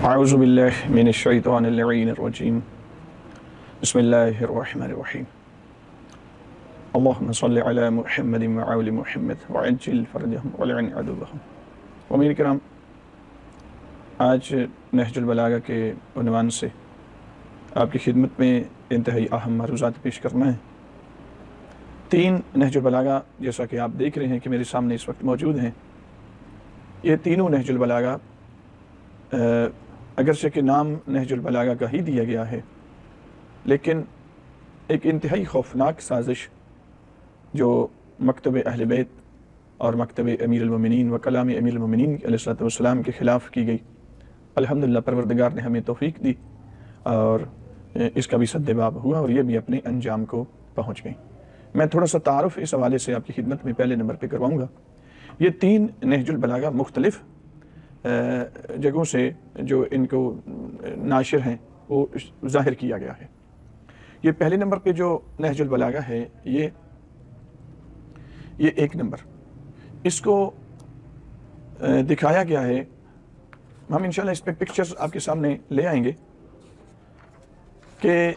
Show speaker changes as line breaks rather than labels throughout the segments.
اعوذ باللہ من الشیطان اللعین الرجیم بسم اللہ الرحمن الرحیم اللہم صلی علی محمد وعلی محمد وعجل فرجہم ولعن عدوہم۔ امیر کرام، آج نہج البلاغہ کے عنوان سے آپ کی خدمت میں انتہائی اہم معروضات پیش کرنا ہے۔ 3 نہج البلاغہ جیسا کہ آپ دیکھ رہے ہیں کہ میرے سامنے اس وقت موجود ہیں۔ یہ تینوں نہج البلاغہ اگرچہ کہ نام نہج البلاغہ کا ہی دیا گیا ہے، لیکن ایک انتہائی خوفناک سازش جو مکتب اہل بیت اور مکتب امیر المومنین و کلام امیر المومنین علیہ السلام کے خلاف کی گئی، الحمدللہ پروردگار نے ہمیں توفیق دی اور اس کا بھی سدباب ہوا اور یہ بھی اپنے انجام کو پہنچ گئی۔ میں تھوڑا سا تعارف اس حوالے سے آپ کی خدمت میں پہلے نمبر پہ کرواؤں گا۔ یہ 3 نہج البلاغہ مختلف جگہوں سے جو ان کو ناشر ہیں وہ ظاہر کیا گیا ہے۔ یہ پہلے نمبر پہ جو نہج البلاغہ ہے یہ 1 نمبر، اس کو دکھایا گیا ہے، ہم انشاءاللہ اس پہ پکچرز آپ کے سامنے لے آئیں گے کہ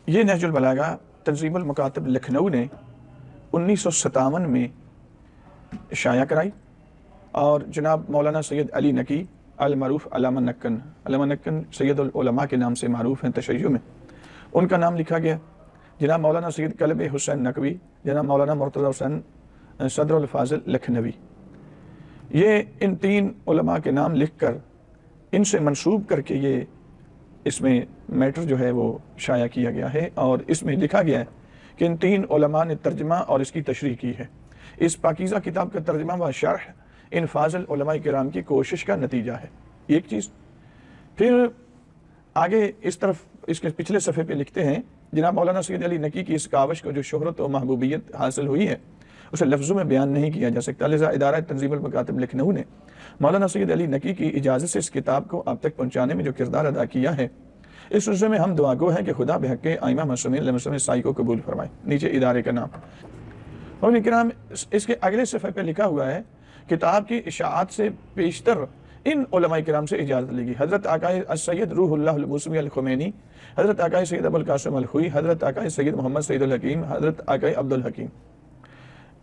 یہ نہج البلاغہ تنظیم المکاتب لکھنؤ نے 1957 میں شائع کرائی اور جناب مولانا سید علی نقی المعروف علامہ نکن سید العلماء کے نام سے معروف ہیں تشیع میں، ان کا نام لکھا گیا۔ جناب مولانا سید کلب حسین نقوی، جناب مولانا مرتضی حسین صدر الفاضل لکھنوی، یہ ان 3 علماء کے نام لکھ کر ان سے منسوب کر کے یہ اس میں میٹر جو ہے وہ شائع کیا گیا ہے، اور اس میں لکھا گیا ہے کہ ان 3 علماء نے ترجمہ اور اس کی تشریح کی ہے۔ اس پاکیزہ کتاب کا ترجمہ و شرح ان فاضل علماء کرام کی کوشش کا نتیجہ ہے، ایک چیز۔ پھر آگے اس طرف اس کے پچھلے صفحے پہ لکھتے ہیں جناب مولانا سید علی نقی کی اس کاوش کو جو شہرت و محبوبیت حاصل ہوئی ہے اسے لفظوں میں بیان نہیں کیا جا سکتا، لہذا ادارہ تنظیم المکاتب لکھنؤ نے مولانا سید علی نقی کی اجازت سے اس کتاب کو آپ تک پہنچانے میں جو کردار ادا کیا ہے، اس سلسلے میں ہم دعا گو ہیں کہ خدا بحق ائمہ معصومین علیہ السلام سائی کو قبول فرمائے۔ نیچے ادارے کا نام اور کرام اس کے اگلے صفحے پہ لکھا ہوا ہے کتاب کی اشاعت سے پیشتر ان علماء کرام سے اجازت لی گئی۔ حضرت آقائے السید روح اللہ الموسوی الخمینی، حضرت آقائے سید ابو القاسم الخوئی، حضرت آقائے سید محمد سید الحکیم، حضرت آقائے عبد الحکیم۔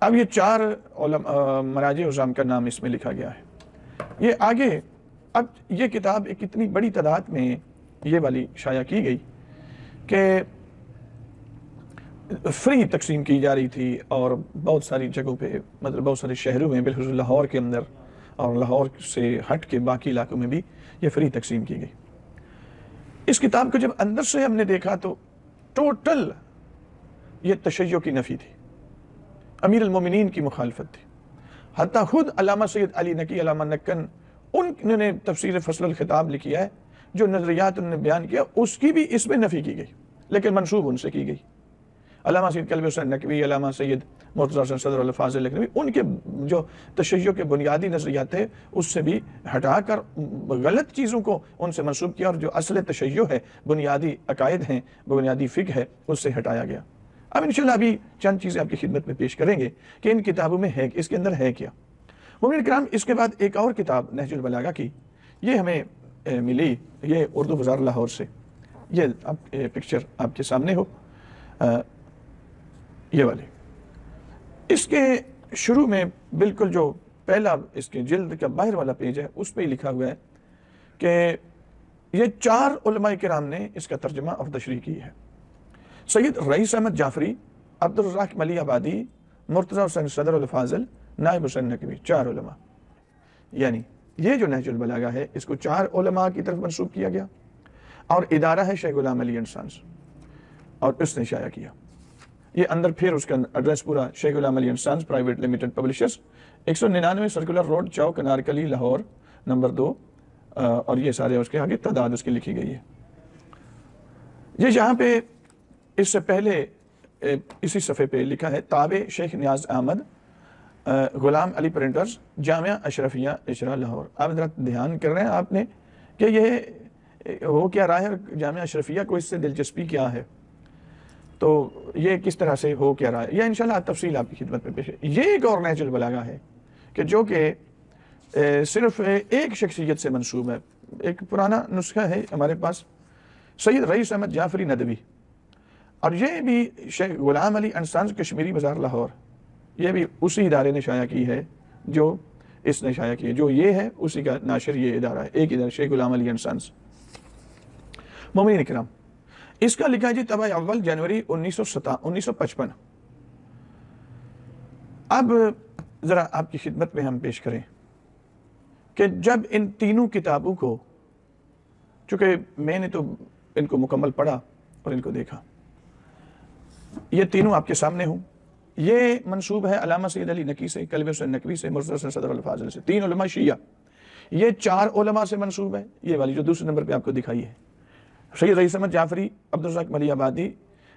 اب یہ 4 مراجع عظام کا نام اس میں لکھا گیا ہے۔ یہ آگے اب یہ کتاب ایک اتنی بڑی تعداد میں یہ والی شائع کی گئی کہ فری تقسیم کی جا رہی تھی، اور بہت ساری جگہوں پہ مطلب بہت سارے شہروں میں بالخصوص لاہور کے اندر اور لاہور سے ہٹ کے باقی علاقوں میں بھی یہ فری تقسیم کی گئی۔ اس کتاب کو جب اندر سے ہم نے دیکھا تو ٹوٹل یہ تشیع کی نفی تھی، امیر المومنین کی مخالفت تھی۔ حتیٰ خود علامہ سید علی نقی علامہ نکن انہوں نے تفسیر فصل الخطاب لکھی ہے، جو نظریات انہوں نے بیان کیا اس کی بھی اس میں نفی کی گئی، لیکن منسوب ان سے کی گئی۔ علامہ سید کلب حسین نقوی، علامہ سید مرتضی حسین صدر الفاضل لکھنوی، ان کے جو تشیع کے بنیادی نظریات تھے اس سے بھی ہٹا کر غلط چیزوں کو ان سے منسوب کیا، اور جو اصل تشیع ہے، بنیادی عقائد ہیں، بنیادی فقہ ہے، اس سے ہٹایا گیا۔ اب انشاءاللہ ابھی چند چیزیں آپ کی خدمت میں پیش کریں گے کہ ان کتابوں میں ہے، اس کے اندر ہے کیا۔ مومنین کرام، اس کے بعد ایک اور کتاب نہج البلاغہ کی یہ ہمیں ملی، یہ اردو بازار لاہور سے، یہ پکچر آپ کے سامنے ہو، یہ والے۔ اس کے شروع میں بالکل جو پہلا اس کے جلد کا باہر والا پیج ہے اس پہ ہی لکھا ہوا ہے کہ یہ 4 علماء کرام نے اس کا ترجمہ اور تشریح کی ہے۔ سید رئیس احمد جعفری، عبد الرزاق ملی آبادی، مرتضی حسین صدر الفاضل، نائب حسین نقوی، 4 علماء۔ یعنی یہ جو نہج البلاغہ ہے اس کو 4 علماء کی طرف منسوب کیا گیا، اور ادارہ ہے شیخ غلام علی اینڈ سنز، اور اس نے شائع کیا۔ یہ اندر پھر اس کا ایڈریس پورا Sheikh Ghulam Ali and sons private limited publishers, 199 circular road, Chowk Anarkali, Lahore, number 2، اور یہ سارے اس کے آگے تعداد اس کی لکھی گئی ہے۔ یہ یہاں پہ اس سے پہلے اسی صفحے پہ لکھا ہے تابع شیخ نیاز احمد، غلام علی پرنٹرز، جامعہ اشرفیہ اشرا لاہور۔ آپ ذرا دھیان کر رہے ہیں آپ نے کہ یہ ہو کیا رہا ہے، جامعہ اشرفیہ کو اس سے دلچسپی کیا ہے، تو یہ کس طرح سے ہو کیا رہا ہے، یہ انشاءاللہ تفصیل آپ کی خدمت میں پیش ہے۔ یہ ایک اور نہج البلاغہ ہے کہ جو کہ صرف ایک شخصیت سے منسوب ہے، ایک پرانا نسخہ ہے ہمارے پاس، سید رئیس احمد جعفری ندوی، اور یہ بھی شیخ غلام علی انسانز کشمیری بازار لاہور، یہ بھی اسی ادارے نے شائع کی ہے جو اس نے شائع کی ہے، جو یہ ہے اسی کا ناشر یہ ادارہ ہے، ایک ادارہ شیخ غلام علی انسانز۔ مومنین اکرام، اس کا لکھا ہے جی طبع اول جنوری 1955۔ اب ذرا آپ کی خدمت میں ہم پیش کریں کہ جب ان تینوں کتابوں کو، چونکہ میں نے تو ان کو مکمل پڑھا اور ان کو دیکھا، یہ تینوں آپ کے سامنے ہوں، یہ منسوب ہے علامہ سید علی نقی سے، کلب حسین نقوی سے، مرتضی حسین صدر الفاضل سے، تین علماء شیعہ۔ یہ چار علماء سے منسوب ہے، یہ والی جو دوسرے نمبر پہ آپ کو دکھائی ہے، سید رئیس احمد جعفری، عبدالرزاق ملی آبادی،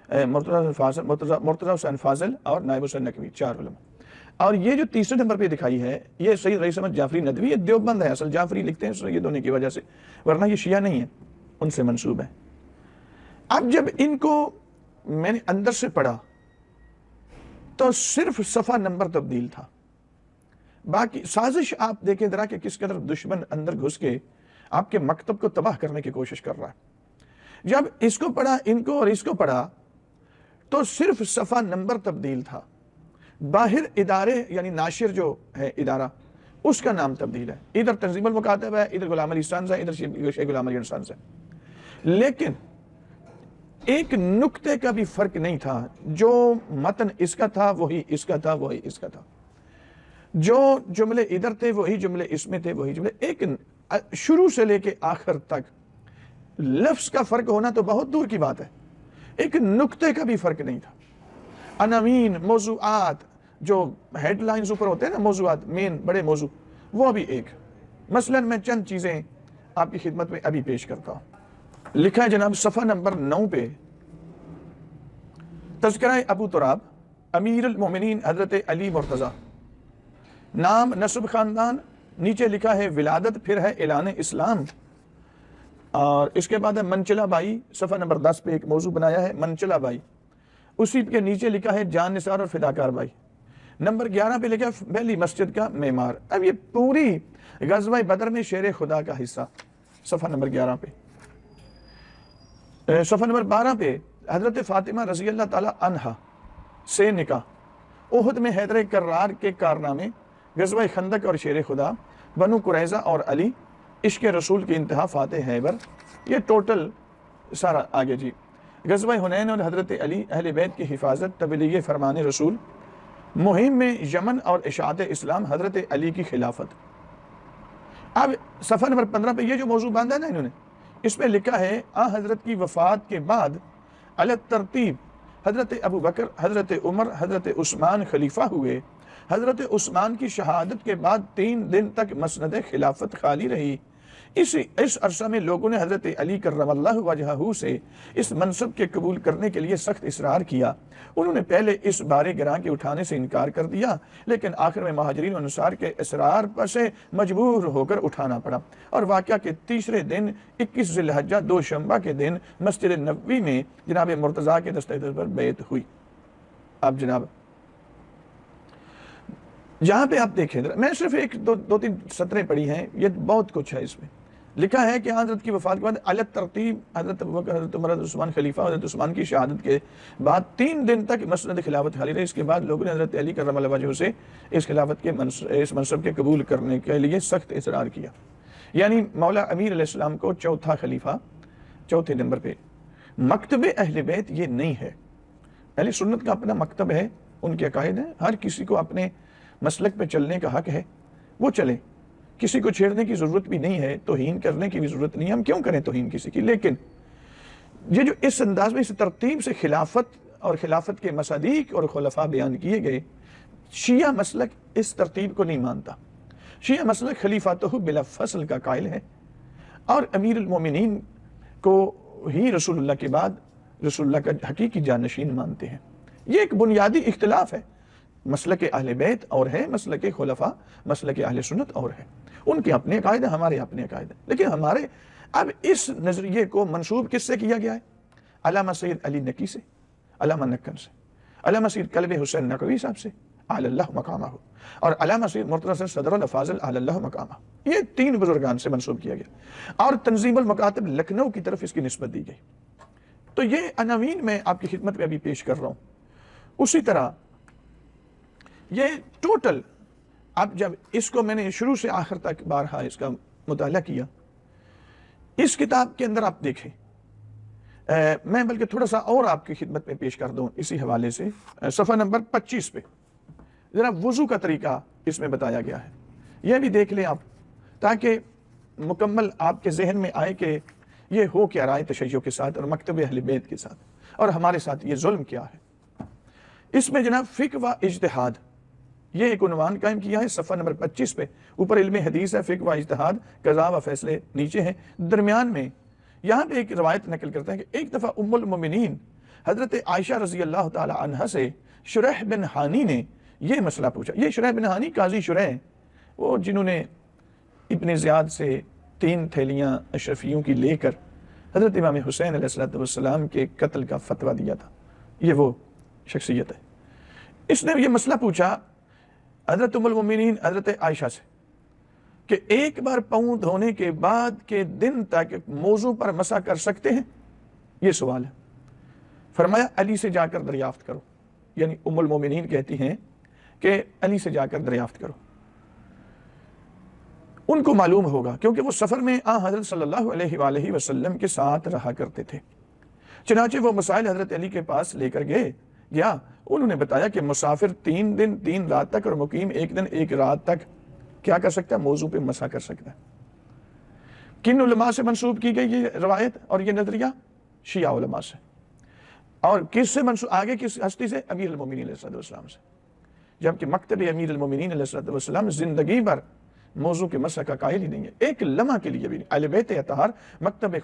مرتضی حسین فاضل اور نائب حسین نقوی، چار علماء۔ اور یہ جو تیسرے نمبر پہ دکھائی ہے یہ سید رئیس احمد جعفری ندوی، یہ دیوبند ہے، اصل جعفری لکھتے ہیں سید ہونے کی وجہ سے، ورنہ یہ شیعہ نہیں ہے، ان سے منسوب ہے۔ اب جب ان کو میں نے اندر سے پڑھا تو صرف صفحہ نمبر تبدیل تھا، باقی سازش آپ دیکھیں ذرا کہ کس قدر دشمن اندر گھس کے آپ کے مکتب کو تباہ کرنے کی کوشش کر رہا ہے۔ جب اس کو پڑھا، ان کو اور اس کو پڑھا، تو صرف صفحہ نمبر تبدیل تھا، باہر ادارے یعنی ناشر جو ہے ادارہ اس کا نام تبدیل ہے، ادھر تنظیم المکاتب ہے، ادھر غلام علی انسانز ہے، ادھر شیخ غلام علی انسانز ہے، لیکن ایک نقطے کا بھی فرق نہیں تھا، جو متن اس کا تھا وہی اس کا تھا، وہی اس کا تھا، جو جملے ادھر تھے وہی جملے اس میں تھے، وہی جملے، ایک شروع سے لے کے آخر تک لفظ کا فرق ہونا تو بہت دور کی بات ہے، ایک نقطے کا بھی فرق نہیں تھا۔ عناوین، موضوعات، جو ہیڈ لائنز اوپر ہوتے ہیں نا، موضوعات، مین بڑے موضوع، وہ بھی ایک۔ مثلا میں چند چیزیں آپ کی خدمت میں ابھی پیش کرتا ہوں۔ لکھا ہے جناب صفحہ نمبر 9 پہ، تذکرہ ابو تراب، امیر المومنین حضرت علی مرتضی، نام، نسب، خاندان، نیچے لکھا ہے ولادت، پھر ہے اعلان اسلام، اور اس کے بعد ہے منچلا بائی، صفحہ نمبر 10 پہ ایک موضوع بنایا ہے منچلا بائی، اسی کے نیچے لکھا ہے جان نثار اور فداکار بائی، نمبر 11 پہ لکھا ہے پہلی مسجد کا معمار۔ اب یہ پوری غزوہ بدر میں شیر خدا کا حصہ، صفحہ نمبر 11 پہ۔ صفحہ نمبر 12 پہ حضرت فاطمہ رضی اللہ تعالی عنہا سے نکاح، احد میں حیدر کرار کے کارنامے، غزوہ خندق اور شیر خدا، بنو قریظہ اور علی، عشق رسول کی انتہا، فاتح خیبر، یہ ٹوٹل سارا آگے جی۔ غزوہ حنین اور حضرت علی، اہل بیت کی حفاظت، تبلیغ فرمان رسول، مہم میں یمن اور اشاعت اسلام، حضرت علی کی خلافت۔ اب صفحہ نمبر 15 پہ یہ جو موضوع باندھا نا انہوں نے، اس پہ لکھا ہے حضرت کی وفات کے بعد علی ترتیب حضرت ابو بکر، حضرت عمر، حضرت عثمان خلیفہ ہوئے، حضرت عثمان کی شہادت کے بعد 3 دن تک مسند خلافت خالی رہی، اس عرصہ میں لوگوں نے حضرت علی کرم اللہ وجہہ سے اس منصب کے قبول کرنے کے لیے سخت اصرار کیا، انہوں نے پہلے اس بار گراں کے اٹھانے سے انکار کر دیا، لیکن آخر میں مہاجرین و انصار کے اصرار پر سے مجبور ہو کر اٹھانا پڑا، اور واقعہ کے تیسرے دن 21 ذی الحجہ دوشنبہ کے دن مسجد نبوی میں جناب مرتضیٰ کے دستخط پر بیعت ہوئی۔ اب جناب جہاں پہ آپ دیکھیں، میں صرف ایک دو تین سطریں پڑھی ہیں، یہ بہت کچھ ہے اس میں۔ لکھا ہے کہ حضرت کی وفات کے بعد علی ترتیب حضرت ابو بکر، حضرت عمر، حضرت عثمان خلیفہ، حضرت عثمان کی شہادت کے بعد 3 دن تک مسند خلافت خالی رہی، اس کے بعد لوگوں نے حضرت علی کرم اللہ وجہہ سے اس خلافت کے اس منصب کے قبول کرنے کے لیے سخت اصرار کیا، یعنی مولا امیر علیہ السلام کو چوتھا خلیفہ، چوتھے نمبر پہ۔ مکتب اہل بیت یہ نہیں ہے، اہل سنت کا اپنا مکتب ہے، ان کے عقائد ہیں، ہر کسی کو اپنے مسلک پہ چلنے کا حق ہے، وہ چلے، کسی کو چھیڑنے کی ضرورت بھی نہیں ہے، توہین کرنے کی بھی ضرورت نہیں ہے، ہم کیوں کریں توہین کسی کی؟ لیکن یہ جو اس انداز میں اس ترتیب سے خلافت اور خلافت کے مصادیق اور خلفاء بیان کیے گئے، شیعہ مسلک اس ترتیب کو نہیں مانتا، شیعہ مسلک خلیفاتہ بلا فصل کا قائل ہے، اور امیر المومنین کو ہی رسول اللہ کے بعد رسول اللہ کا حقیقی جانشین مانتے ہیں۔ یہ ایک بنیادی اختلاف ہے، مسلک اہل بیت اور ہے، مسلک خلفاء، مسلک اہل سنت اور ہے، ان کے اپنے عقائد ہیں، ہمارے اپنے عقائد ہیں، لیکن ہمارے اب اس نظریے کو منسوب کس سے کیا گیا ہے؟ علامہ سید علی نقی سے، علامہ نکن سے، علامہ سید کلب حسین نقوی صاحب سے، علی اللہ مقامہ، اور علامہ سید مرتضی صدر الافاضل علی اللہ مقامہ، یہ 3 بزرگان سے منسوب کیا گیا، اور تنظیم المکاتب لکھنؤ کی طرف اس کی نسبت دی گئی۔ تو یہ عناوین میں آپ کی خدمت میں ابھی پیش کر رہا ہوں۔ اسی طرح یہ ٹوٹل، اب جب اس کو میں نے شروع سے آخر تک بارہا اس کا مطالعہ کیا، اس کتاب کے اندر آپ دیکھیں، میں بلکہ تھوڑا سا اور آپ کی خدمت میں پیش کر دوں اسی حوالے سے، صفحہ نمبر 25 پہ ذرا وضو کا طریقہ اس میں بتایا گیا ہے، یہ بھی دیکھ لیں آپ، تاکہ مکمل آپ کے ذہن میں آئے کہ یہ ہو کیا رائے تشیع کے ساتھ اور مکتب اہل بیت کے ساتھ، اور ہمارے ساتھ یہ ظلم کیا ہے۔ اس میں جناب فقہ و اجتہاد، یہ ایک عنوان قائم کیا ہے صفحہ نمبر 25 پہ، اوپر علم حدیث ہے، فقہ و اجتہاد، قضاء و فیصلے نیچے ہیں، درمیان میں یہاں پہ ایک روایت نقل کرتے ہیں کہ ایک دفعہ ام المومنین حضرت عائشہ رضی اللہ تعالی عنہ سے شریح بن حانی نے یہ مسئلہ پوچھا۔ یہ شریح بن حانی قاضی شریح، وہ جنہوں نے ابن زیاد سے 3 تھیلیاں اشرفیوں کی لے کر حضرت امام حسین علیہ السلام کے قتل کا فتویٰ دیا تھا، یہ وہ شخصیت ہے۔ اس نے یہ مسئلہ پوچھا حضرت ام المومنین حضرت عائشہ سے کہ ایک بار پاؤں دھونے کے بعد کے دن تک موضوع پر مسح کر سکتے ہیں؟ یہ سوال ہے۔ فرمایا علی سے جا کر دریافت کرو، یعنی ام المومنین کہتی ہیں کہ علی سے جا کر دریافت کرو، ان کو معلوم ہوگا، کیونکہ وہ سفر میں حضرت صلی اللہ علیہ وآلہ وسلم کے ساتھ رہا کرتے تھے۔ چنانچہ وہ مسائل حضرت علی کے پاس لے کر گیا، انہوں نے بتایا کہ مسافر 3 دن 3 رات تک اور مقیم 1 دن 1 رات تک کیا کر سکتا ہے؟ موضوع پہ مسح کر سکتا ہے۔ کن علماء سے منسوب کی گئی یہ روایت اور یہ نظریہ؟ شیعہ علماء سے۔ اور کس سے منسوب؟ آگے کس ہستی سے؟ امیر المومنین علیہ السلام سے، جبکہ مکتب امیر المومنین علیہ السلام زندگی بھر موضوع کے مسح کا قائل ہی نہیں ہے، ایک لمحہ کے لیے بھی نہیں۔ اہل بیت اطہار، مکتب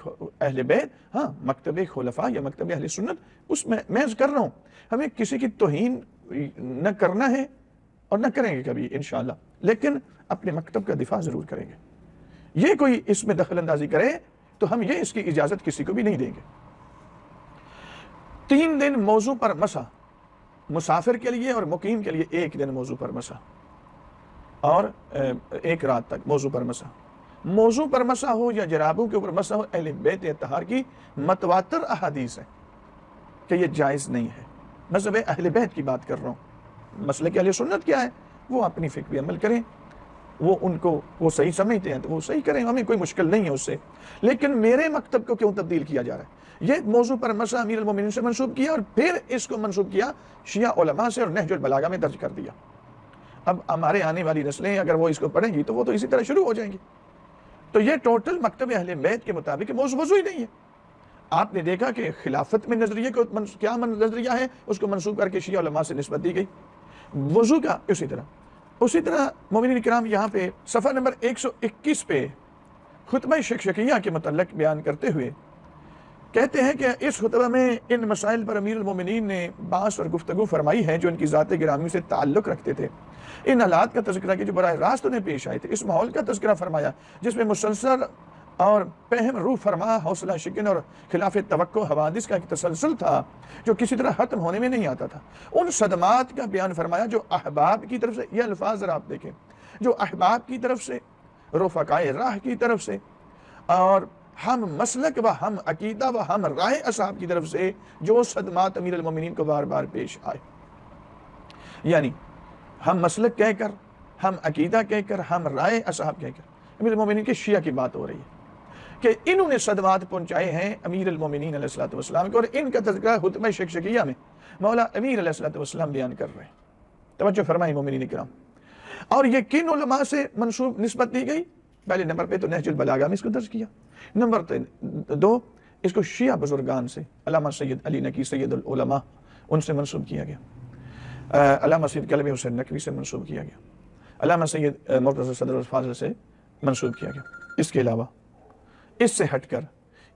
اہل بیت، مکتب خلفاء یا مکتب اہل سنت، اس میں محض کر رہا ہوں، ہمیں کسی کی توہین نہ کرنا ہے اور نہ کریں گے کبھی انشاءاللہ، لیکن اپنے مکتب کا دفاع ضرور کریں گے۔ یہ کوئی اس میں دخل اندازی کرے تو ہم اس کی اجازت کسی کو بھی نہیں دیں گے۔ 3 دن موضوع پر مسح، مسافر کے لیے اور مقیم کے لیے 1 دن موضوع پر مسح، اور 1 رات تک موضوع پر مسح۔ موضوع پر مسح ہو یا جرابوں کے اوپر مسح ہو، اہل بیت اطہار کی متواتر احادیث ہے کہ یہ جائز نہیں ہے۔ مذہب اہل بیت کی بات کر رہا ہوں، مسئلہ کہ اہل سنت کیا ہے، وہ اپنی فکر پہ عمل کریں، وہ ان کو وہ صحیح سمجھتے ہیں تو وہ صحیح کریں، ہمیں کوئی مشکل نہیں ہے اس سے، لیکن میرے مکتب کو کیوں تبدیل کیا جا رہا ہے؟ یہ موضوع پر مسح امیر المومنین سے منسوب کیا اور پھر اس کو منسوب کیا شیعہ علماء سے اور نہج البلاغہ میں درج کر دیا۔ اب ہمارے آنے والی نسلیں اگر وہ اس کو پڑھیں گی تو وہ تو اسی طرح شروع ہو جائیں گی۔ تو یہ ٹوٹل مکتب اہل بیت کے مطابق موضوع ہی نہیں ہے۔ آپ نے دیکھا کہ خلافت میں نظریے کو کیا نظریہ ہے، اس کو منسوب کر کے شیعہ علماء سے نسبت دی گئی، وضو کا اسی طرح مومنین کرام یہاں پہ صفحہ نمبر 121 پہ خطبہ شکشکیہ کے متعلق بیان کرتے ہوئے کہتے ہیں کہ اس خطبہ میں ان مسائل پر امیر المومنین نے بحث اور گفتگو فرمائی ہے جو ان کی ذات گرامی سے تعلق رکھتے تھے، ان حالات کا تذکرہ کہ جو براہ راست انہیں پیش آئے تھے، اس ماحول کا تذکرہ فرمایا جس میں مسلسل اور پہم روح فرما حوصلہ شکن اور خلاف توقع حوادث کا ایک تسلسل تھا جو کسی طرح ختم ہونے میں نہیں آتا تھا۔ ان صدمات کا بیان فرمایا جو احباب کی طرف سے، یہ الفاظ ذرا آپ دیکھیں، جو احباب کی طرف سے، رفقائے راہ کی طرف سے، اور ہم مسلک و ہم عقیدہ و ہم رائے اصحاب کی طرف سے جو صدمات امیر المومنین کو بار بار پیش آئے، یعنی ہم مسلک کہہ کر، ہم عقیدہ کہہ کر، ہم رائے اصحاب کہہ کر، امیر المومنین کے شیعہ کی بات ہو رہی ہے کہ انہوں نے صدمات پہنچائے ہیں امیر المومنین علیہ السلام کو، اور ان کا تذکرہ خطبہ شکشکیہ میں مولا امیر علیہ السلام بیان کر رہے ہیں۔ توجہ فرمائیں مومنین کرام۔ اور یہ کن علماء سے منسوب نسبت دی گئی؟ پہلے نمبر پہ تو نہج البلاغہ میں اس کو درج کیا، نمبر 2 اس کو شیعہ بزرگان سے، علامہ سید علی نقی سید العلماء، ان سے منسوب کیا گیا، علامہ سید کلب حسین نقوی سے منسوب کیا گیا، علامہ سید مرتضی صدر الفاضل سے منسوب کیا گیا۔ اس کے علاوہ اس سے ہٹ کر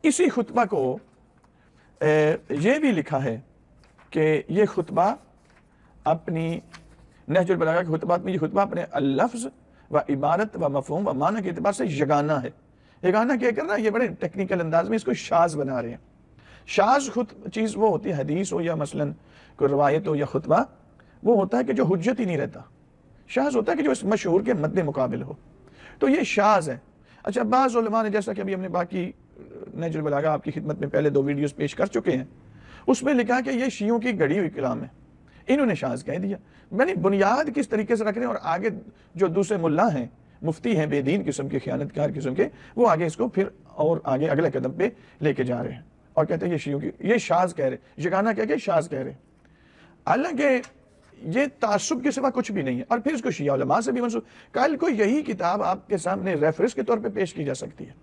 اسی خطبہ کو یہ بھی لکھا ہے کہ یہ خطبہ اپنی نہج البلاغہ کے خطبات میں یہ خطبہ اپنے لفظ و عبارت و مفہوم و معنی کے اعتبار سے یگانہ ہے۔ یگانہ کیا کرنا، یہ بڑے ٹیکنیکل انداز میں اس کو شاذ بنا رہے ہیں۔ شاذ چیز وہ ہوتی ہے، حدیث ہو یا مثلا کوئی روایت ہو یا خطبہ، وہ ہوتا ہے کہ جو حجت ہی نہیں رہتا، شاذ ہوتا ہے کہ جو اس مشہور کے مد مقابل ہو، تو یہ شاذ ہے۔ اچھا، بعض علماء نے، جیسا کہ ابھی ہم نے باقی نہج البلاغہ آپ کی خدمت میں پہلے 2 ویڈیوز پیش کر چکے ہیں، اس میں لکھا کہ یہ شیعوں کی گڑھی ہوئی کلام ہے، انہوں نے شاذ کہہ دیا۔ میں نے بنیاد کس طریقے سے رکھ رہے ہیں، اور آگے جو دوسرے ملا ہیں، مفتی ہیں بے دین قسم کے، خیانتکار قسم کے، وہ آگے اس کو پھر اور آگے اگلے قدم پہ لے کے جا رہے ہیں اور کہتے ہیں یہ شیعوں کی، یہ شاذ کہہ رہے، یگانہ کہہ کے شاذ کہہ رہے، حالانکہ یہ تعصب کے سوا کچھ بھی نہیں ہے۔ اور پھر اس کو شیعہ علماء سے بھی منسوب، کل کو یہی کتاب آپ کے سامنے ریفرنس کے طور پہ پیش کی جا سکتی ہے،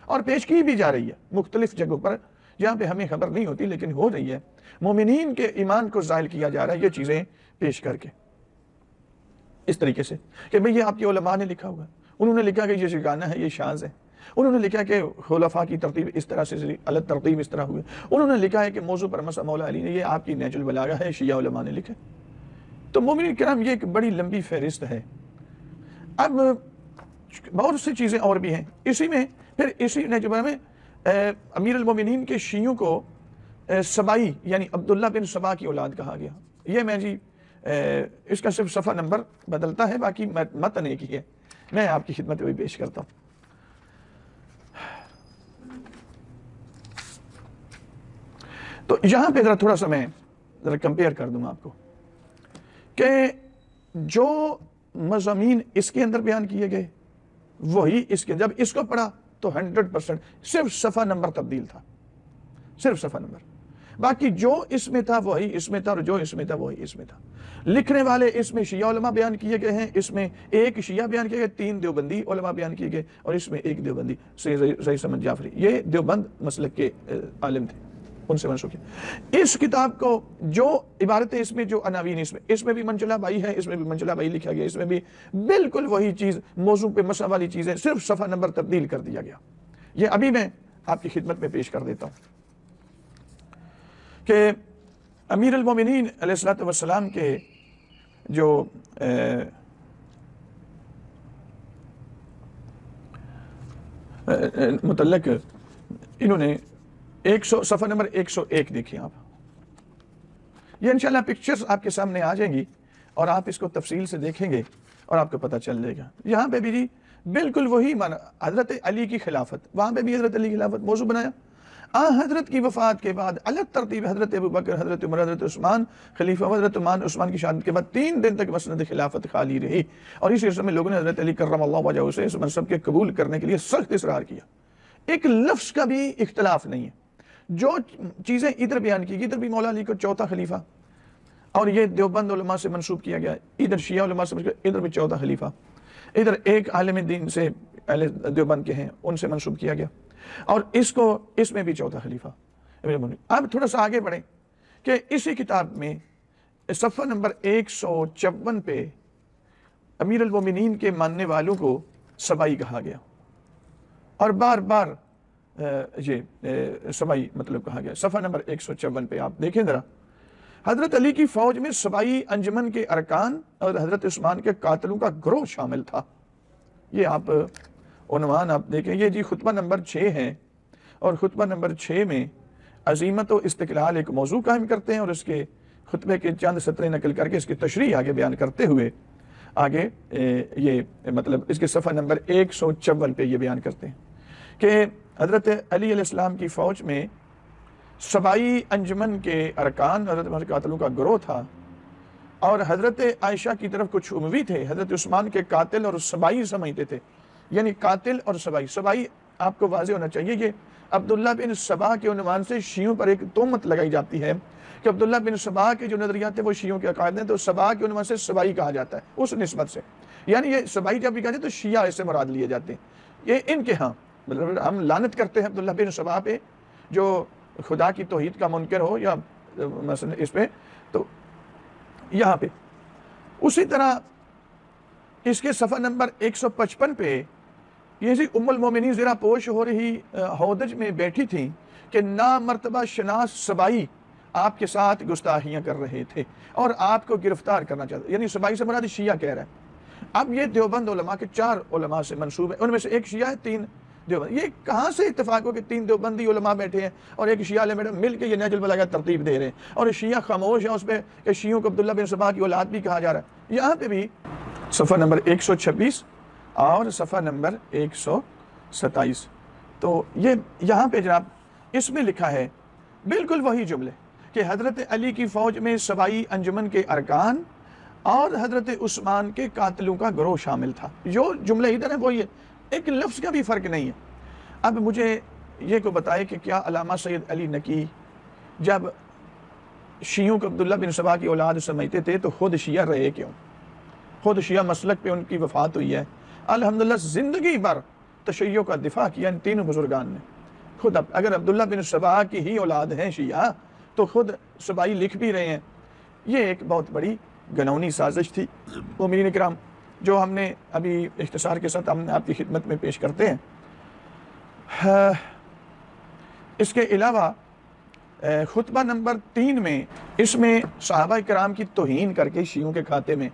اور پیش کی بھی جا رہی ہے مختلف جگہوں پر جہاں پہ ہمیں خبر نہیں ہوتی، لیکن ہو رہی ہے۔ مومنین کے ایمان کو زائل کیا جا رہا ہے یہ چیزیں پیش کر کے، اس طریقے سے کہ بھئی یہ آپ کے علماء نے لکھا ہوا ہے، انہوں نے لکھا کہ یہ یگانہ ہے، یہ شاذ ہے، انہوں نے لکھا کہ خلفاء کی ترتیب اس طرح سے الگ ترتیب اس طرح ہوئی، انہوں نے لکھا ہے کہ موضوع پر مسئلہ مولا علی نے، یہ آپ کی نہج البلاغہ ہے، شیعہ علماء نے لکھا۔ تو مومنین کرام یہ ایک بڑی لمبی فہرست ہے۔ اب بہت سی چیزیں اور بھی ہیں اسی میں، پھر اسی نہج البلاغہ میں امیر المومنین کے شیعوں کو سبائی یعنی عبداللہ بن سبا کی اولاد کہا گیا۔ یہ میں جی اس کا صرف صفحہ نمبر بدلتا ہے، باقی متن ایک ہی ہے، میں آپ کی خدمت میں پیش کرتا ہوں۔ تو یہاں پہ ذرا تھوڑا سا میں ذرا کمپیئر کر دوں آپ کو کہ جو مضامین اس کے اندر بیان کیے گئے وہی اس کے، جب اس کو پڑھا تو 100% صرف صفحہ نمبر تبدیل تھا، صرف صفحہ نمبر، باقی جو اس میں تھا وہی اس میں تھا، اور جو اس میں تھا وہی اس میں تھا۔ لکھنے والے اس میں شیعہ علماء بیان کیے گئے ہیں، اس میں ایک شیعہ بیان کیے گئے، 3 دیوبندی علماء بیان کیے گئے، اور اس میں ایک دیوبندی رئیس احمد جعفری، یہ دیوبند مسلک کے عالم تھے، ان سے منسوخ ہے۔ اس کتاب کو جو عبارتیں اس میں، جو عناوین اس میں بھی منجلہ بائی ہے، اس میں بھی منجلہ بائی لکھا گیا، اس میں بھی بالکل وہی چیز، موضوع پہ مسئلہ والی چیزیں، صرف صفحہ نمبر تبدیل کر دیا گیا۔ یہ ابھی میں آپ کی خدمت میں پیش کر دیتا ہوں کہ امیر المومنین علیہ السلام کے جو متعلق انہوں نے صفحہ نمبر 101 دیکھیں آپ، یہ انشاءاللہ پکچرز آپ کے سامنے آ جائیں گی اور آپ اس کو تفصیل سے دیکھیں گے اور آپ کو پتہ چل جائے گا۔ یہاں پہ بھی جی بالکل وہی معنی، حضرت علی کی خلافت، وہاں پہ بھی حضرت علی کی خلافت موضوع بنایا۔ حضرت کی وفات کے بعد الگ ترتیب حضرت ابوبکر، حضرت عمر، حضرت عثمان خلیفہ، حضرت عثمان کی شہادت کے بعد 3 دن تک مسند خلافت خالی رہی، اور اس سلسلے میں لوگوں نے حضرت علی کرم اللہ وجہہ سے اس منصب کے قبول کرنے کے لیے سخت اصرار کیا۔ ایک لفظ کا بھی اختلاف نہیں ہے، جو چیزیں ادھر بیان کی گئی، ادھر بھی مولا علی کو چوتھا خلیفہ، اور یہ دیوبند علماء سے منسوب کیا گیا، ادھر شیعہ علماء سے منسوب، ادھر بھی چوتھا خلیفہ، ادھر ایک عالم دین سے اہل دیوبند کے ہیں ان سے منسوب کیا گیا، اور اس میں بھی چوتھا خلیفہ۔ اب تھوڑا سا آگے بڑھیں کہ اسی کتاب میں صفحہ نمبر 154 پہ امیر المومنین کے ماننے والوں کو سبائی کہا گیا، اور بار بار یہ سبائی مطلب کہا گیا۔ صفحہ نمبر 154 پہ آپ دیکھیں ذرا، حضرت علی کی فوج میں سبائی انجمن کے ارکان اور حضرت عثمان کے قاتلوں کا گروہ شامل تھا۔ یہ آپ عنوان آپ دیکھیں، یہ جی خطبہ نمبر 6 ہے، اور خطبہ نمبر 6 میں عظیمت و استقلال ایک موضوع قائم کرتے ہیں، اور اس کے خطبے کے چند سطریں نقل کر کے اس کی تشریح آگے بیان کرتے ہوئے آگے یہ مطلب اس کے صفحہ نمبر 154 پہ یہ بیان کرتے ہیں کہ حضرت علی علیہ السلام کی فوج میں سبائی انجمن کے ارکان حضرت عمر کے قاتلوں کا گروہ تھا، اور حضرت عائشہ کی طرف کچھ اموی تھے، حضرت عثمان کے قاتل اور سبائی سمجھتے تھے، یعنی قاتل اور سبائی آپ کو واضح ہونا چاہیے کہ عبداللہ بن سبا کے عنوان سے شیعوں پر ایک تہمت لگائی جاتی ہے کہ عبداللہ بن سبا کے جو نظریات تھے وہ شیعوں کے عقائد ہیں، تو سبا کے عنوان سے سبائی کہا جاتا ہے اس نسبت سے، یعنی یہ سبائی جب بھی کہا جاتا ہے تو شیعہ ایسے مراد لیے جاتے ہیں۔ یہ ان کے ہاں مطلب ہم لعنت کرتے ہیں عبداللہ بن سبا پہ جو خدا کی توحید کا منکر ہو، یا مثلا اس پہ، تو یہاں پہ اسی طرح اس کے صفحہ نمبر 155 پہ یہ جی ام المومنین زرہ پوش ہو رہی ہودج میں بیٹھی تھیں کہ نامرتبہ شناس سبائی آپ کے ساتھ گستاخیاں کر رہے تھے اور آپ کو گرفتار کرنا چاہتے، یعنی سبائی سے مراد شیعہ کہہ رہا ہے۔ اب یہ دیوبند علماء کے 4 علماء سے منسوب ہے، ان میں سے ایک شیعہ ہے، 3 دیوبند. یہ کہاں سے اتفاق ہو کہ 3 دیوبندی علماء بیٹھے ہیں اور ایک شیعہ عالم مل کے یہ نہج البلاغہ ترتیب دے رہے ہیں, اور شیعہ خاموش ہیں اس پہ کہ شیعوں کو عبداللہ بن سبا کی اولاد بھی کہا جا رہا ہے. یہاں پہ بھی صفحہ نمبر 126 اور صفحہ نمبر 127, تو یہ یہاں پہ جناب اس میں لکھا ہے بالکل وہی جملے کہ حضرت علی کی فوج میں سبائی انجمن کے ارکان اور حضرت عثمان کے قاتلوں کا گروہ شامل تھا. جو جملے ادھر ہیں وہی ہے, ایک لفظ کا بھی فرق نہیں ہے. اب مجھے یہ کو بتائے کہ کیا علامہ سید علی نقی جب شیعوں کو عبداللہ بن سبا کی اولاد سمجھتے تھے تو خود شیعہ رہے کیوں؟ خود شیعہ مسلک پہ ان کی وفات ہوئی ہے. الحمدللہ زندگی بھر تشیع کا دفاع کیا ان تینوں بزرگان نے. خود اگر عبداللہ بن سبا کی ہی اولاد ہیں شیعہ تو خود سبائی لکھ بھی رہے ہیں. یہ ایک بہت بڑی گنونی سازش تھی مومنین اکرام, جو ہم نے ابھی اختصار کے ساتھ ہم آپ کی خدمت میں پیش کرتے ہیں. اس کے علاوہ خطبہ نمبر 3 میں اس میں صحابہ کرام کی توہین کر کے شیعوں کے کھاتے میں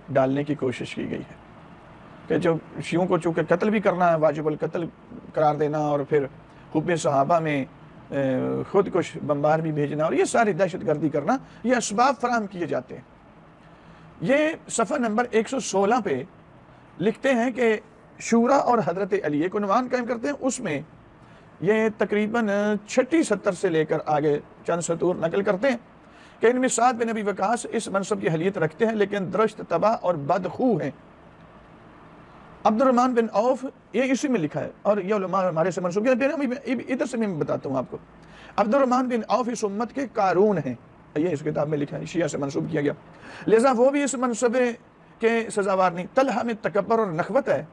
ڈالنے کی کوشش کی گئی ہے کہ جو شیعوں کو چونکہ قتل بھی کرنا ہے, واجب القتل قرار دینا, اور پھر حب صحابہ میں خود کو بمبار بھی بھیجنا, اور یہ ساری دہشت گردی کرنا, یہ اسباب فراہم کیے جاتے ہیں. یہ صفحہ نمبر 116 پہ لکھتے ہیں کہ شورا اور حضرت علی ایک عنوان قائم کرتے ہیں. اس میں یہ تقریباً 60-70 سے لے کر آگے چند سطور نقل کرتے ہیں کہ ان میں سعد بن ابی وقاص اس منصب کی اہلیت رکھتے ہیں لیکن درشت تباہ اور بدخو ہیں. عبد الرحمن بن عوف, یہ اسی میں لکھا ہے, اور یہ علماء ہمارے سے منسوب کیا, ادھر سے میں بتاتا ہوں آپ کو. عبد الرحمن بن عوف اس امت کے قارون ہیں, یہ اس کتاب میں لکھا ہے, شیعہ سے منسوب کیا گیا, لہذا وہ بھی اس منصبے کے سزاوار نہیں. طلحہ میں تکبر اور نخوت ہے,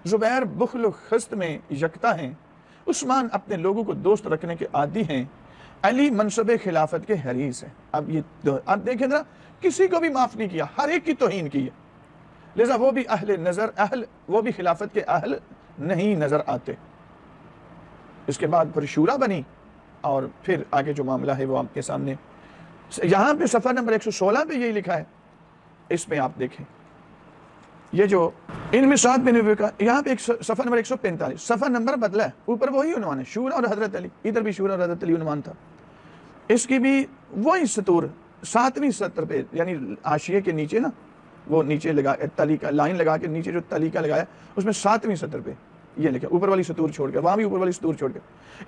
زبیر بخل و خست میں یکتا ہیں, عثمان اپنے لوگوں کو دوست رکھنے کے عادی ہیں, علی منصب خلافت کے حریص ہیں. اب دیکھیں ذرا, کسی کو بھی معاف نہیں کیا, ہر ایک کی توہین کی ہے, لہذا وہ بھی وہ بھی خلافت کے اہل نہیں نظر آتے. اس کے بعد پھر شورا بنی, اور پھر آگے جو معاملہ ہے وہ آپ کے سامنے. یہاں پہ صفحہ نمبر 116 پہ یہی لکھا ہے, اس میں آپ دیکھیں یہ جو ان میں سعد بن ابی وقاص, یہاں پہ صفحہ نمبر 145, صفحہ نمبر بدلا ہے, اوپر وہی عنوان ہے شورا اور حضرت علی, ادھر بھی شورا اور حضرت علی عنوان تھا. اس کی بھی وہی سطور 7ویں سطر پہ, یعنی حاشیے کے نیچے نا, وہ نیچے لگا تلی کا لائن لگا کے نیچے جو تلی کا لگایا اس میں 7ویں سطر پہ یہ لکھا, اوپر والی سطور چھوڑ کے, وہاں بھی اوپر والی سطور چھوڑ کے,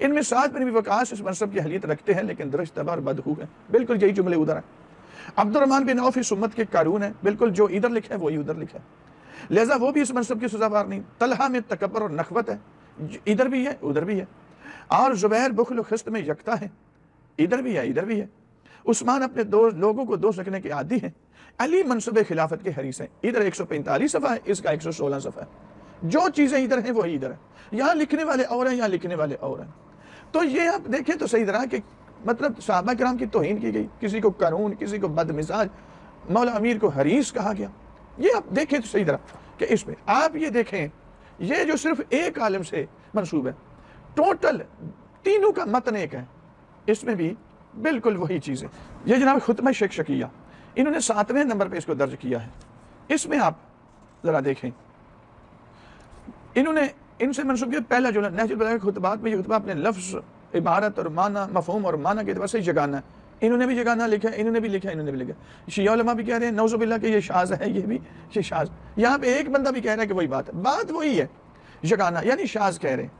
ان میں سعد بن ابی وقاص اس منصب کی اہلیت رکھتے ہیں لیکن درجہ تباہ اور بدخو ہیں. بالکل یہی جملے ادھر ہیں. عبد الرحمن بن عوف اس امت کے قارون ہیں, بالکل جو ادھر لکھا ہے وہی ادھر لکھا ہے, لہذا وہ بھی اس منصب کی سزاوار نہیں. طلحہ میں تکبر اور نخوت ہے, ادھر بھی ہے ادھر بھی ہے, اور زبیر بخل و خست میں یکتا ہے, ادھر بھی ہے ادھر بھی ہے. عثمان اپنے لوگوں کو دوست رکھنے کے عادی ہیں, علی منصب خلافت کے حریص ہیں. ادھر 145 صفحہ ہے, اس کا 116 صفحہ ہے. جو چیزیں ادھر ہیں وہی ادھر ہیں, یہاں لکھنے والے اور ہیں, یہاں لکھنے والے اور ہیں. تو یہ آپ دیکھیں تو صحیح طرح کہ مطلب صحابہ کرام کی توہین کی گئی, کسی کو قارون, کسی کو بد مزاج, مولا امیر کو حریص کہا گیا. یہ آپ دیکھیں تو صحیح طرح کہ اس میں آپ یہ دیکھیں, یہ جو صرف ایک عالم سے منسوب ہے, ٹوٹل تینوں کا متن ایک ہے, اس میں بھی بالکل وہی چیز ہے. یہ جناب خطبہ شیخ شقیہ, انہوں نے 7ویں نمبر پہ اس کو درج کیا ہے. اس میں آپ ذرا دیکھیں, انہوں نے ان سے منسوب کیا پہلا جو نہج البلاغہ کے خطبات میں, یہ خطبہ اپنے لفظ, عبارت اور معنی, مفہوم اور معنی کے اعتبار سے جگانا ہے. انہوں نے بھی جگانا لکھا, انہوں نے بھی لکھا, انہوں نے بھی لکھا. شیعہ علماء بھی کہہ رہے ہیں نعوذ باللہ کہ یہ شاذ ہے, یہ بھی یہ شاذ. یہاں پہ ایک بندہ بھی کہہ رہا ہے کہ وہی بات ہے, بات وہی ہے, جگانا یعنی شاذ کہہ رہے ہیں.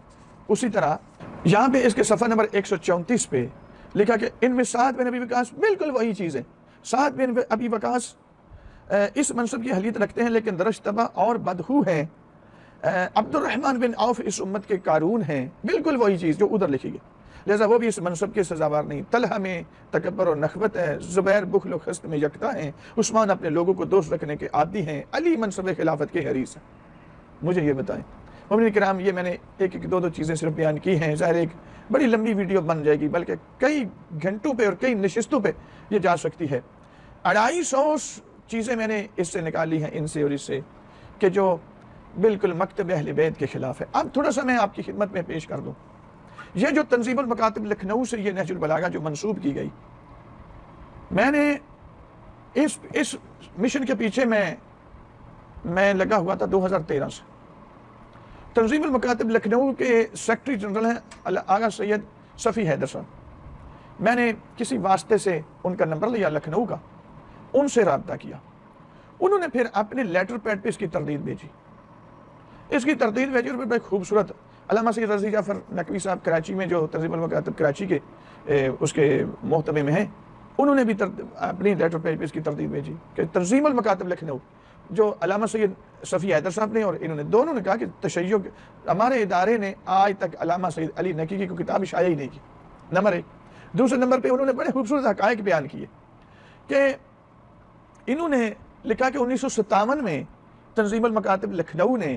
اسی طرح یہاں پہ اس کے صفحہ نمبر 134 پہ لکھا کہ ان میں سعد بن ابی وقاص, بالکل وہی چیز ہے. سعد بن ابی وقاص اس منصب کی اہلیت رکھتے ہیں لیکن درجہ تباہ اور بدخو ہیں. عبد الرحمن بن عوف اس امت کے قارون ہیں, بالکل وہی چیز جو ادھر لکھی گئی, لہذا وہ بھی اس منصب کے سزاوار نہیں. طلحہ میں تکبر اور نخوت ہے, زبیر بخل و خست میں یکتا ہیں, عثمان اپنے لوگوں کو دوست رکھنے کے عادی ہیں, علی منصب خلافت کے حریص ہیں. مجھے یہ بتائیں مومنین کرام, یہ میں نے ایک دو چیزیں صرف بیان کی ہیں, ظاہر ایک بڑی لمبی ویڈیو بن جائے گی, بلکہ کئی گھنٹوں پہ اور کئی نشستوں پہ یہ جا سکتی ہے. 250 چیزیں میں نے اس سے نکالی ہیں, ان سے اور اس سے, کہ جو بالکل مکتب اہل بیت کے خلاف ہے. اب تھوڑا سا میں آپ کی خدمت میں پیش کر دوں, یہ جو تنظیم المکاتب لکھنؤ سے یہ نہج البلاغہ جو منسوب کی گئی, میں نے اس مشن کے پیچھے میں لگا ہوا تھا 2013 سے. تنظیم المکاتب لکھنؤ کے سیکرٹری جنرل ہیں آغا سید صفی حیدر صاحب. میں نے کسی واسطے سے ان کا نمبر لیا لکھنؤ کا، ان سے رابطہ کیا. انہوں نے پھر اپنے لیٹر پیڈ پہ اس کی تردید بھیجی اور بڑی خوبصورت. علامہ سید رضی جعفر نقوی صاحب کراچی میں جو تنظیم المکاتب کراچی کے اس کے محتوے میں ہیں، انہوں نے بھی اپنی لیٹر پیڈ پہ اس کی تردید بھیجی کہ تنظیم المکاتب لکھنؤ جو علامہ سید صفی حیدر صاحب نے اور انہوں نے دونوں نے کہا کہ تشیع ہمارے ادارے نے آج تک علامہ سید علی نقوی کی کوئی کتاب شائع ہی نہیں کی. نمبر 1. دوسرے نمبر پہ انہوں نے بڑے خوبصورت حقائق بیان کیے کہ انہوں نے لکھا کہ 1957 میں تنظیم المکاتب لکھنؤ نے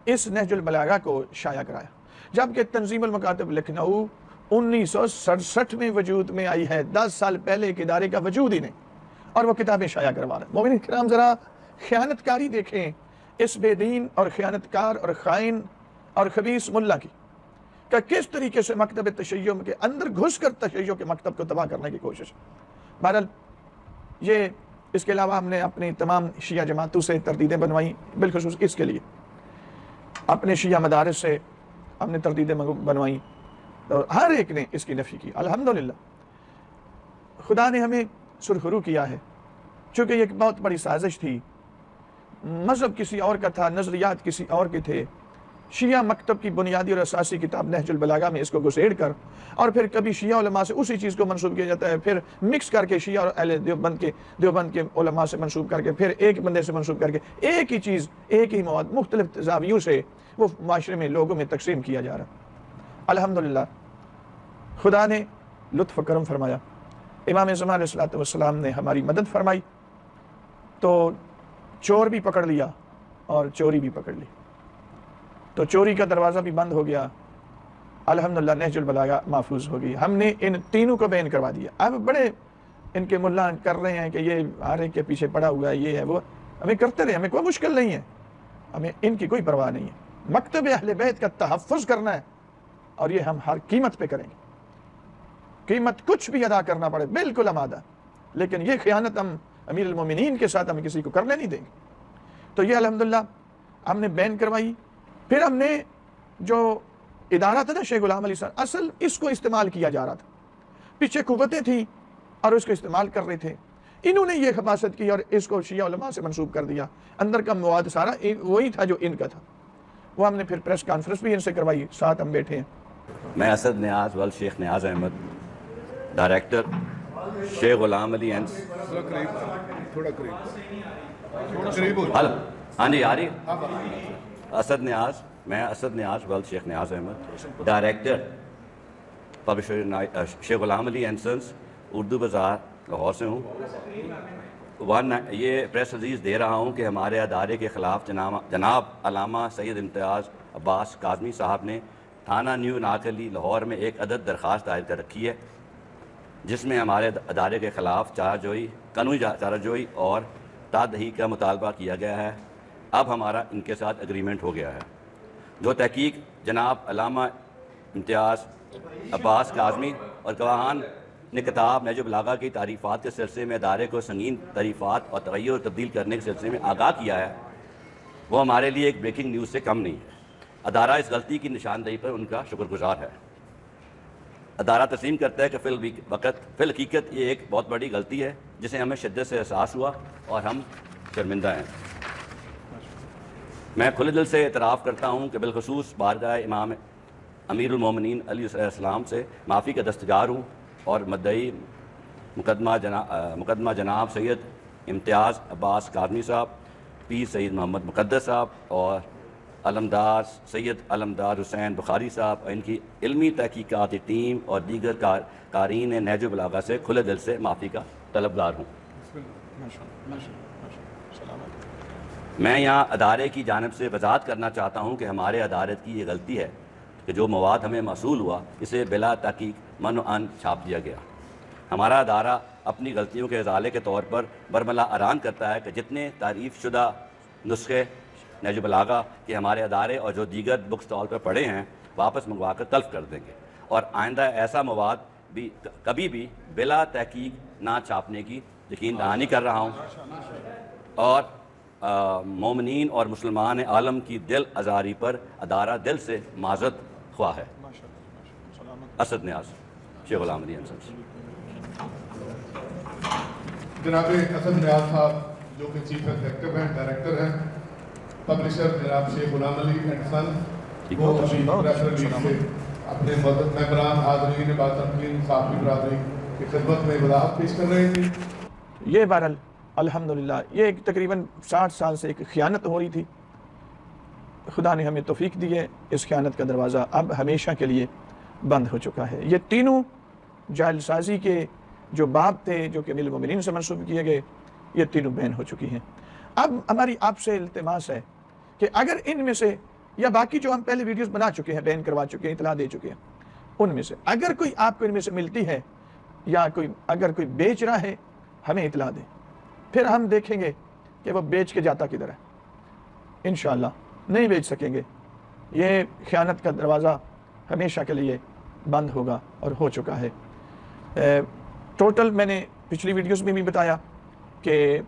اس نہج البلاغہ کو شائع کرایا، جبکہ تنظیم المکاتب لکھنؤ 1967 میں وجود میں آئی ہے. 10 سال پہلے ایک ادارے کا وجود ہی نہیں اور وہ کتابیں شائع کروا رہے ہیں. مومنین کرام ذرا خیانت کاری دیکھیں اس بے دین اور خیانت کار اور خائن اور خبیث ملا کی، کہ کس طریقے سے مکتب تشیع کے اندر گھس کر تشیع کے مکتب کو تباہ کرنے کی کوشش. بہرحال یہ اس کے علاوہ ہم نے اپنی تمام شیعہ جماعتوں سے تردیدیں بنوائیں، بالخصوص اس کے لیے اپنے شیعہ مدارس سے ہم نے تردیدیں بنوائیں اور ہر ایک نے اس کی نفی کی. الحمدللہ خدا نے ہمیں سرخرو کیا ہے، چونکہ یہ ایک بہت بڑی سازش تھی. مذہب کسی اور کا تھا، نظریات کسی اور کے تھے. شیعہ مکتب کی بنیادی اور اساسی کتاب نہج البلاغہ میں اس کو گھسیڑ کر اور پھر کبھی شیعہ علماء سے اسی چیز کو منسوب کیا جاتا ہے، پھر مکس کر کے شیعہ اور اہل دیوبند کے علماء سے منسوب کر کے پھر ایک بندے سے منسوب کر کے ایک ہی چیز، ایک ہی مواد مختلف زاویوں سے وہ معاشرے میں لوگوں میں تقسیم کیا جا رہا. الحمدللہ خدا نے لطف و کرم فرمایا، امام زمان علیہ السلام نے ہماری مدد فرمائی تو چور بھی پکڑ لیا اور چوری بھی پکڑ لی، تو چوری کا دروازہ بھی بند ہو گیا. الحمدللہ نہج البلاغہ محفوظ ہو گئی. ہم نے ان تینوں کو بین کروا دیا. اب بڑے ان کے ملا کر رہے ہیں کہ یہ ہر ایک کے پیچھے پڑا ہوا ہے، یہ ہے وہ. ہمیں کرتے رہے، ہمیں کوئی مشکل نہیں ہے، ہمیں ان کی کوئی پرواہ نہیں ہے. مکتب اہل بیت کا تحفظ کرنا ہے اور یہ ہم ہر قیمت پہ کریں گے، قیمت کچھ بھی ادا کرنا پڑے بالکل آمادہ. لیکن یہ خیانت ہم امیر المومنین کے ساتھ ہم کسی کو کرنے نہیں دیں گے. تو یہ الحمدللہ ہم نے بین کروائی. پھر ہم نے جو ادارہ تھا نا شیخ غلام علی صاحب، اصل اس کو استعمال کیا جا رہا تھا، پیچھے قوتیں تھیں اور اس کو استعمال کر رہے تھے. انہوں نے یہ خباثت کی اور اس کو شیعہ علماء سے منسوب کر دیا. اندر کا مواد سارا وہی تھا جو ان کا تھا. وہ ہم نے پھر پریس کانفرنس بھی ان سے کروائی، ساتھ ہم بیٹھے ہیں.
میں اسد نیاز ول شیخ نیاز احمد، ڈائریکٹر شیخ غلام علی ہاں جی آ رہی اسد نیاز ول شیخ نیاز Ahmad, director publisher Sheikh Ghulam Ali and since, Urdu بازار لاہور سے ہوں. یہ پریس ریلیز دے رہا ہوں کہ ہمارے ادارے کے خلاف جناب علامہ سید امتیاز عباس کاظمی صاحب نے تھانہ نیو ناکلی لاہور میں ایک عدد درخواست دائر کر رکھی ہے، جس میں ہمارے ادارے کے خلاف قانونی چارہ جوئی اور تادہی کا مطالبہ کیا گیا ہے. اب ہمارا ان کے ساتھ اگریمنٹ ہو گیا ہے. جو تحقیق جناب علامہ امتیاز عباس کاظمی اور گواہان نے کتاب نہج البلاغہ کی تعریفات کے سلسلے میں ادارے کو سنگین تعریفات اور تغیر و تبدیل کرنے کے سلسلے میں آگاہ کیا ہے، وہ ہمارے لیے ایک بریکنگ نیوز سے کم نہیں ہے. ادارہ اس غلطی کی نشاندہی پر ان کا شکر گزار ہے. ادارہ تسلیم کرتا ہے کہ فی الحقیقت یہ ایک بہت بڑی غلطی ہے جسے ہمیں شدت سے احساس ہوا اور ہم شرمندہ ہیں. میں کھلے دل سے اعتراف کرتا ہوں کہ بالخصوص بارگاہ امام امیر المومنین علیہ السلام سے معافی کا دستگار ہوں اور مدعی مقدمہ جناب سید امتیاز عباس کاظمی صاحب، پیر سید محمد مقدس صاحب اور علمدار سید علمدار حسین بخاری صاحب اور ان کی علمی تحقیقاتی ٹیم اور دیگر قارئین نہج البلاغہ سے کھلے دل سے معافی کا طلبگار ہوں. میں یہاں ادارے کی جانب سے وضاحت کرنا چاہتا ہوں کہ ہمارے ادارے کی یہ غلطی ہے کہ جو مواد ہمیں موصول ہوا اسے بلا تحقیق من و عن چھاپ دیا گیا. ہمارا ادارہ اپنی غلطیوں کے ازالے کے طور پر برملا اعلان کرتا ہے کہ جتنے تعریف شدہ نسخے نہج البلاغہ کے ہمارے ادارے اور جو دیگر بک سٹال پر پڑے ہیں واپس منگوا کر تلف کر دیں گے اور آئندہ ایسا مواد بھی کبھی بھی بلا تحقیق نہ چھاپنے کی یقین دہانی کر رہا ہوں. اور مومنین اور مسلمان عالم کی دل آزاری پر ادارہ دل سے معذرت خواہ ہے۔ اسد نیاز، شیخ غلام علی انصاری۔
جناب اسد نیاز صاحب جو کہ چیف ایگزیکٹو ہیں، ڈائریکٹر ہیں، پبلشر جناب شیخ غلام علی اینڈ سن، وہ ابھی پریس ریلیز سے اپنے ممبران، حاضرین باتمکین، صحافی برادری کی خدمت میں وضاحت پیش کر رہے تھے۔
یہ بہرحال الحمدللہ یہ ایک تقریباً 60 سال سے ایک خیانت ہو رہی تھی، خدا نے ہمیں توفیق دی ہے، اس خیانت کا دروازہ اب ہمیشہ کے لیے بند ہو چکا ہے۔ یہ تینوں جعل سازی کے جو باب تھے جو کہ امیر المومنین سے منسوب کیے گئے، یہ تینوں بین ہو چکی ہیں۔ اب ہماری آپ سے التماس ہے کہ اگر ان میں سے یا باقی جو ہم پہلے ویڈیوز بنا چکے ہیں، بین کروا چکے ہیں، اطلاع دے چکے ہیں، ان میں سے اگر کوئی آپ کو ان میں سے ملتی ہے یا اگر کوئی بیچ رہا ہے، ہمیں اطلاع دیں، پھر ہم دیکھیں گے کہ وہ بیچ کے جاتا کدھر ہے۔ انشاءاللہ نہیں بیچ سکیں گے، یہ خیانت کا دروازہ ہمیشہ کے لیے بند ہوگا اور ہو چکا ہے۔ ٹوٹل میں نے پچھلی ویڈیوز میں بھی بتایا کہ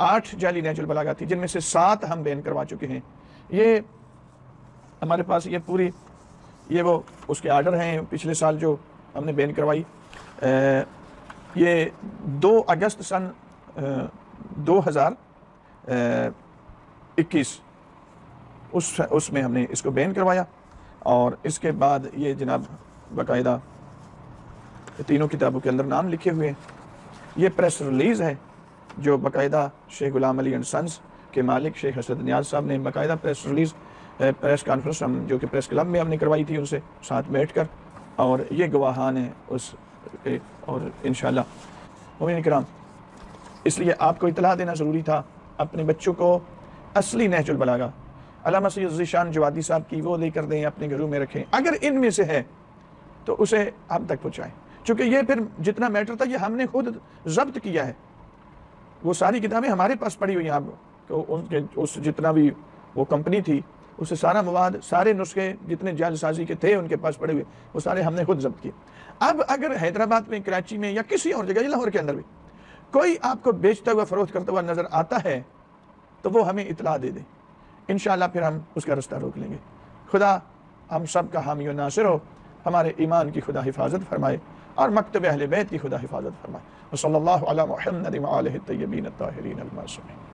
8 جعلی نہج البلاغہ تھی، جن میں سے 7 ہم بین کروا چکے ہیں۔ یہ ہمارے پاس یہ پوری وہ اس کے آرڈر ہیں پچھلے سال جو ہم نے بین کروائی۔ یہ 2 اگست سن 2021 اس میں ہم نے اس کو بین کروایا، اور اس کے بعد یہ جناب باقاعدہ تینوں کتابوں کے اندر نام لکھے ہوئے ہیں۔ یہ پریس ریلیز ہے جو باقاعدہ شیخ غلام علی اینڈ سنز کے مالک شیخ اسد نیاز صاحب نے باقاعدہ پریس ریلیز، پریس کانفرنس ہم جو کہ پریس کلب میں ہم نے کروائی تھی ان سے ساتھ بیٹھ کر، اور یہ گواہان ہیں اس کے۔ اور انشاءاللہ مومنین کرام، اس لیے آپ کو اطلاع دینا ضروری تھا، اپنے بچوں کو اصلی نہج البلاغہ علامہ سید ذیشان جوادی صاحب کی وہ لے کر دیں، اپنے گھروں میں رکھیں۔ اگر ان میں سے ہے تو اسے ہم تک پہنچائیں، چونکہ یہ پھر جتنا میٹر تھا یہ ہم نے خود ضبط کیا ہے۔ وہ ساری کتابیں ہمارے پاس پڑی ہوئی ہیں، اس جتنا بھی وہ کمپنی تھی اسے سارا مواد، سارے نسخے جتنے جعل سازی کے تھے ان کے پاس پڑے ہوئے، وہ سارے ہم نے خود ضبط کیے۔ اب اگر حیدرآباد میں، کراچی میں یا کسی اور جگہ، لاہور کے اندر بھی کوئی آپ کو بیچتا ہوا، فروخت کرتا ہوا نظر آتا ہے تو وہ ہمیں اطلاع دے دیں، انشاءاللہ پھر ہم اس کا رستہ روک لیں گے۔ خدا ہم سب کا حامی و ناصر ہو، ہمارے ایمان کی خدا حفاظت فرمائے اور مکتب اہل بیت کی خدا حفاظت فرمائے۔ وصلی اللہ علی محمد وآلہ الطیبین الطاہرین المعصومین۔